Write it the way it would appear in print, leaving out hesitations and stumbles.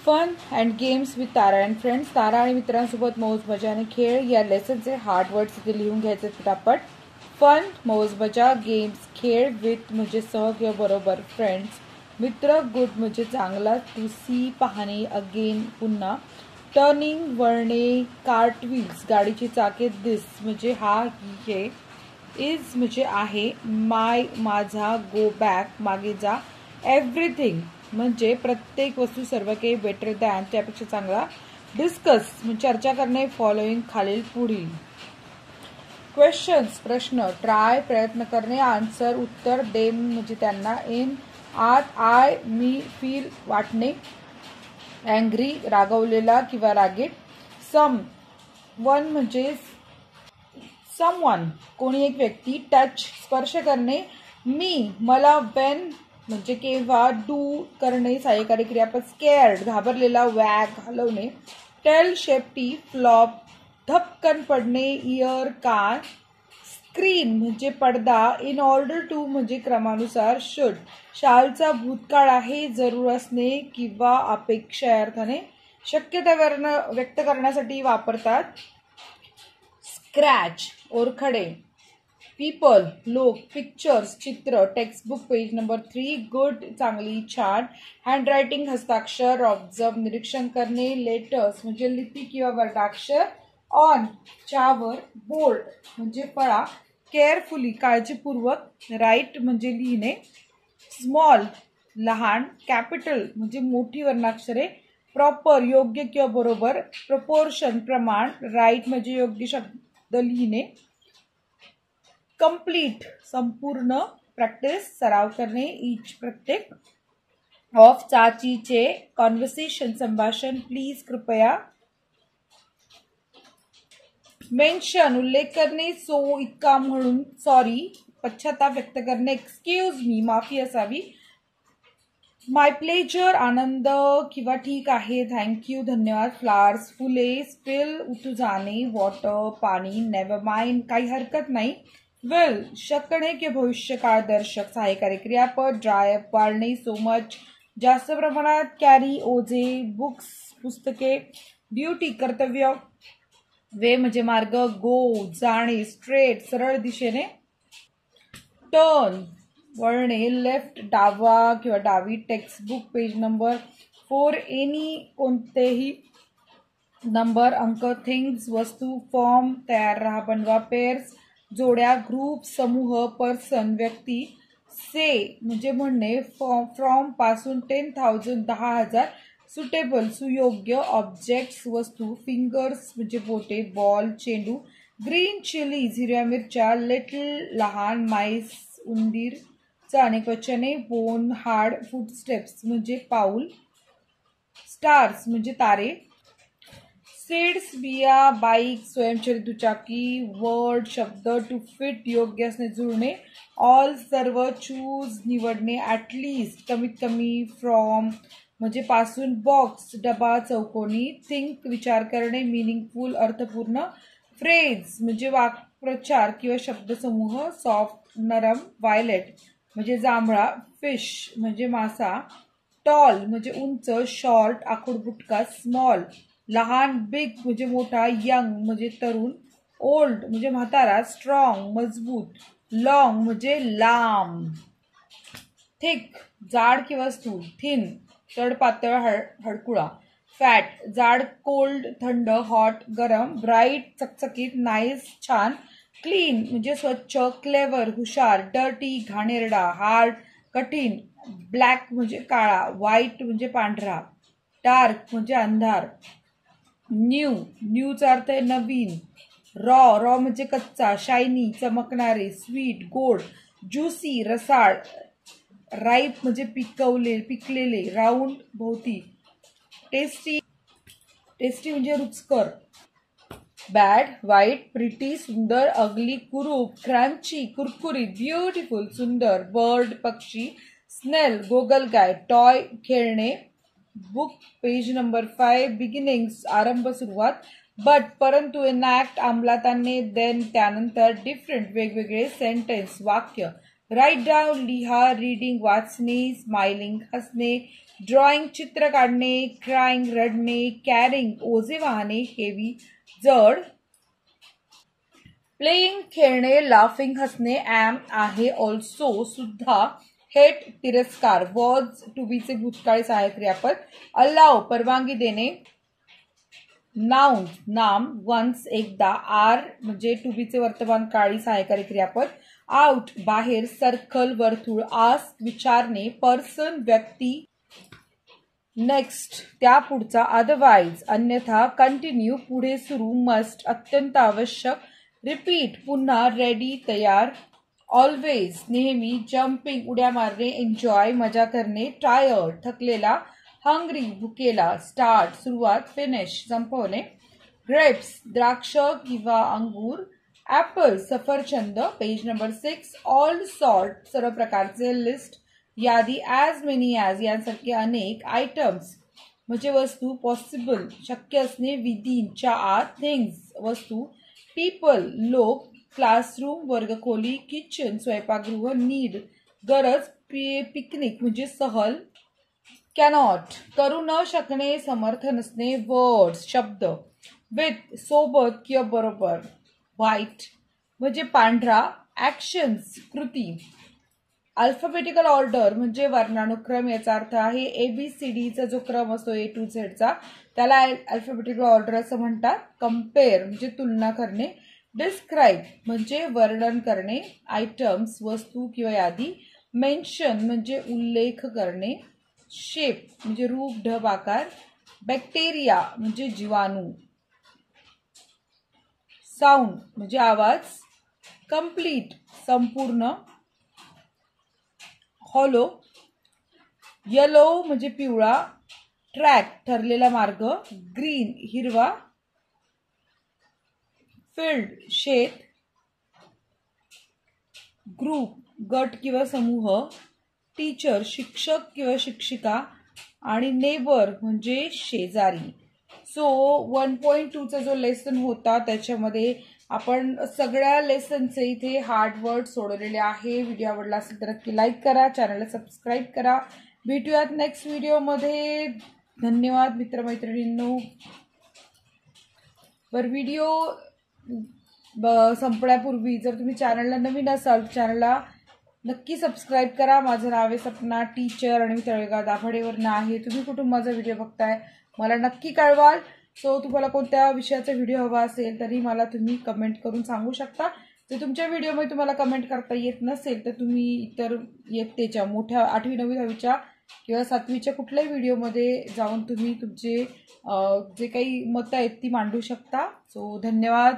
Fun and games with Tara and friends. Tara आणि मित्रांसोबत मौज मजा आणि खेळ या लेसनचे हार्ड वर्ड्स इथे लिहून घ्यायचे पटापट. फन मौज मजा, गेम्स खेळ, विथ म्हणजे सह किंवा बरोबर, फ्रेंड्स मित्र, गुड म्हणजे चांगला, टू सी पाहणे, अगेन पुन्हा, टर्निंग वळणे, कार्ट व्हील्स गाडीची चाके, दिस म्हणजे हा हे, इज म्हणजे आहे, माय माझा, गो बॅक मागे जा, एव्हरीथिंग म्हणजे प्रत्येक वस्तू, सर्व काही, बेटर दॅन त्यापेक्षा चांगला, डिस्कस म्हणजे चर्चा करणे, फॉलोइंग खालील पुढील. क्वेश्चन्स प्रश्न, ट्राय प्रयत्न करणे, आन्सर उत्तर, देम म्हणजे त्यांना, इन आत, आय मी, फील वाटणे, अँग्री रागवलेला किंवा रागीट, सम वन म्हणजे समवन कोणी एक व्यक्ती, टच स्पर्श करणे, मी मला, वेन म्हणजे केव्हा, डू करणे सहाय्यकारी क्रियापद, स्केअर्ड घाबरलेला, वॅग हलवणे, टेल शेपटी, फ्लॉप धपकन पडणे, इयर कान, स्क्रीन म्हणजे पडदा, इन ऑर्डर टू म्हणजे क्रमानुसार, शुड शालचा भूतकाळ आहे, जरूर असणे किंवा अपेक्षा या अर्थाने, शक्यता व्यक्त करण्यासाठी वापरतात, स्क्रॅच ओरखडे, पीपल लोक, पिक्चर्स चित्र, टेक्स्टबुक पेज नंबर 3, गुड चांगली छान, हँडरायटिंग हस्ताक्षर, ऑब्झर्व निरीक्षण करणे, लेटर्स म्हणजे लिपी किंवा वर्गाक्षर, ऑन च्यावर, बोल्ड म्हणजे फळा, केअरफुली काळजीपूर्वक, राईट म्हणजे लिहिणे, स्मॉल लहान, कॅपिटल म्हणजे मोठी वर्णाक्षरे, प्रॉपर योग्य किंवा बरोबर, प्रपोर्शन प्रमाण, राईट म्हणजे योग्य शब्द लिहिणे, कंप्लीट संपूर्ण, प्रॅक्टिस सराव करणे, इच प्रत्येक, ऑफ चाचीचे, कॉन्व्हर्सेशन संभाषण, प्लीज कृपया, मेन्शन उल्लेख करणे, सो इतका म्हणून, सॉरी पश्चाताप व्यक्त करणे, एक्सक्यूज मी माफी असावी, माय प्लेजर आनंद किंवा ठीक आहे, थँक्यू धन्यवाद, फ्लावर्स फुले, स्पिल उतू जाणे, वॉटर पाणी, नेव्हर माइंड काही हरकत नाही, विल शकणे किंवा भविष्यकाळ दर्शक सहाय्यकारी क्रियापद, ड्राय अप वाळणे, सो मच जास्त प्रमाणात, कॅरी ओझे, बुक्स पुस्तके, ड्युटी कर्तव्य, वे म्हणजे मार्ग, गो जाणे, स्ट्रेट सरळ दिशेने, टर्न वळणे, लेफ्ट डावा किंवा डावी, टेक्स्टबुक पेज नंबर 4, एनी कोणतेही नंबर अंक, थिंग्स वस्तू, फॉर्म तयार राहा बनवा, पेअर्स जोड्या, ग्रुप समूह, पर्सन व्यक्ती, से म्हणजे म्हणणे, फ्रॉम पासून, 10,000 10,000, सुटेबल सुयोग्य, ऑब्जेक्ट्स वस्तू, फिंगर्स म्हणजे बोटे, बॉल चेंडू, ग्रीन चिलीज हिरव्या मिरच्या, लिटल लहान, माईस उंदीर अनेक वचने, बोन हाड, फुटस्टेप्स म्हणजे पाऊल, स्टार्स म्हणजे तारे, सीड्स बिया, बाईक स्वयंचलित दुचाकी, वर्ड शब्द, टू फिट योग्य असणे जुळणे, ऑल सर्व, चूज निवडणे, ॲटलिस्ट कमीत कमी, फ्रॉम म्हणजे पासून, बॉक्स डबा चौकोनी, थिंक विचार करणे, मिनिंगफुल अर्थपूर्ण, फ्रेज म्हणजे वाक्प्रचार किंवा शब्दसमूह, सॉफ्ट नरम, व्हायलेट म्हणजे जांभळा, फिश म्हणजे मासा, टॉल म्हणजे उंच, शॉर्ट आखूड बुटका, स्मॉल लहान, बिग म्हणजे मोठा, यंग म्हणजे तरुण, ओल्ड म्हणजे म्हातारा, स्ट्रॉंग मजबूत, लॉंग म्हणजे लांब, थिक जाड किंवा स्थूल, थिन जड पातळ हडकुळा, फॅट जाड, कोल्ड थंड, हॉट गरम, ब्राईट चकचकीत, नाईस छान, क्लीन म्हणजे स्वच्छ, क्लेवर हुशार, डर्टी घाणेरडा, हार्ड कठीण, ब्लॅक म्हणजे काळा, व्हाईट म्हणजे पांढरा, डार्क म्हणजे अंधार, न्यूचा अर्थ आहे नवीन, रॉ म्हणजे कच्चा, शायनी चमकणारे, स्वीट गोड, ज्युसी रसाळ, राईप म्हणजे पिकलेले, राऊंड भोवती, टेस्टी म्हणजे रुचकर, बॅड वाईट, प्रिटी सुंदर, अगली कुरूप, क्रंची कुरकुरीत, ब्युटिफुल सुंदर, बर्ड पक्षी, स्नेल गोगलगाय, टॉय खेळणे, बुक पेज नंबर 5, बिगिनिंग्स आरंभ सुरुवात, बट परंतु, एनॅक्ट अंमलात आणणे, देन त्यानंतर, डिफरंट वेगवेगळे, सेंटेन्स वाक्य, राईट डाऊन लिहा, रीडिंग वाचणे, स्माइलिंग हसणे, ड्रॉइंग चित्र काढणे, क्राईंग रडणे, कॅरिंग ओझे वाहणे हेवी जड, प्लेइंग खेळणे, लाफिंग हसणे, ॲम आहे, ऑल्सो सुद्धा, हेट तिरस्कार, वॉज टू बीचे भूतकाळी सहाय्यक क्रियापद, अलाव परवानगी देणे, नाउन नाम, वन्स एकदा, आर म्हणजे टू बीचे वर्तमान काळी सहाय्यकारी क्रियापद, आउट बाहेर, सर्कल वर्तुळ, आस्क विचारणे, पर्सन व्यक्ती, नेक्स्ट त्या पुढचा, अदरवाईज अन्यथा, कंटिन्यू पुढे सुरू, मस्ट अत्यंत आवश्यक, रिपीट पुन्हा, रेडी तयार, ऑलवेज नेहमी, जम्पिंग उड्या मारणे, एन्जॉय मजा करणे, टायर्ड थकलेला, हंग्री भुकेला, स्टार्ट सुरुवात, फिनिश संपवणे, ग्रेप्स द्राक्ष किंवा अंगूर, ॲपल सफरचंद, पेज नंबर 6, ऑल सॉर्ट सर्व प्रकारचे, लिस्ट यादी, ॲज मेनी ॲज यांसारखे अनेक, आयटम्स म्हणजे वस्तू, पॉसिबल शक्य असणे, विदिन च्या आत, थिंग्स वस्तू, पीपल लोक, क्लासरूम वर्गखोली, किचन स्वयंपाकगृह, नीड गरज, पिकनिक म्हणजे सहल, कॅनॉट करू न शकणे, समर्थ नसणे, वर्ड्स शब्द, विथ सोबत किंवा बरोबर, व्हाईट म्हणजे पांढरा, ॲक्शन्स कृती, अल्फाबेटिकल ऑर्डर म्हणजे वर्णानुक्रम, याचा अर्थ आहे ABCDचा जो क्रम असतो A to Z चा त्याला अल्फाबेटिकल ऑर्डर असं म्हणतात, कंपेअर म्हणजे तुलना करणे, डिस्क्राईब म्हणजे वर्णन करणे, आयटम्स वस्तू किंवा यादी, मेन्शन म्हणजे उल्लेख करणे, शेप म्हणजे रूप ढब आकार, बॅक्टेरिया म्हणजे जीवाणू, साऊंड म्हणजे आवाज, कंप्लीट संपूर्ण, हॉलो येलो म्हणजे पिवळा, ट्रॅक ठरलेला मार्ग, ग्रीन हिरवा, फील्ड शेत, ग्रुप गट किंवा समूह, टीचर शिक्षक किंवा शिक्षिका आणि नेबर म्हणजे शेजारी. सो 1.2चा जो लेसन होता त्याच्यामध्ये आपण सगळ्या लेसनचे इथे हार्ड वर्ड सोडवलेले आहे. व्हिडिओ आवडला असेल तर नक्की लाईक करा, चॅनलला सबस्क्राईब करा. भेटूयात नेक्स्ट व्हिडिओमध्ये. धन्यवाद मित्रमैत्रिणींनो. बर व्हिडिओ संपण्यापूर्वी जर तुम्ही चॅनलला नवीन असाल चॅनलला नक्की सबस्क्राईब करा. माझं नाव आहे सपना टीचर आणि मी तळेगाव दाभाडेवरून आहे. तुम्ही कुठून माझा व्हिडिओ बघताय मला नक्की कळवाल. सो तुम्हाला कोणत्या विषयाचा व्हिडिओ हवा असेल तरी मला तुम्ही कमेंट करून सांगू शकता. जर तुमच्या व्हिडिओमध्ये तुम्हाला कमेंट करता येत नसेल तर तुम्ही इतर इयत्तेच्या मोठ्या 8वी 9वी 10वीच्या किंवा 7वीच्या कुठल्याही व्हिडिओमध्ये जाऊन तुम्ही तुमचे जे काही मतं आहेत ती मांडू शकता. सो धन्यवाद.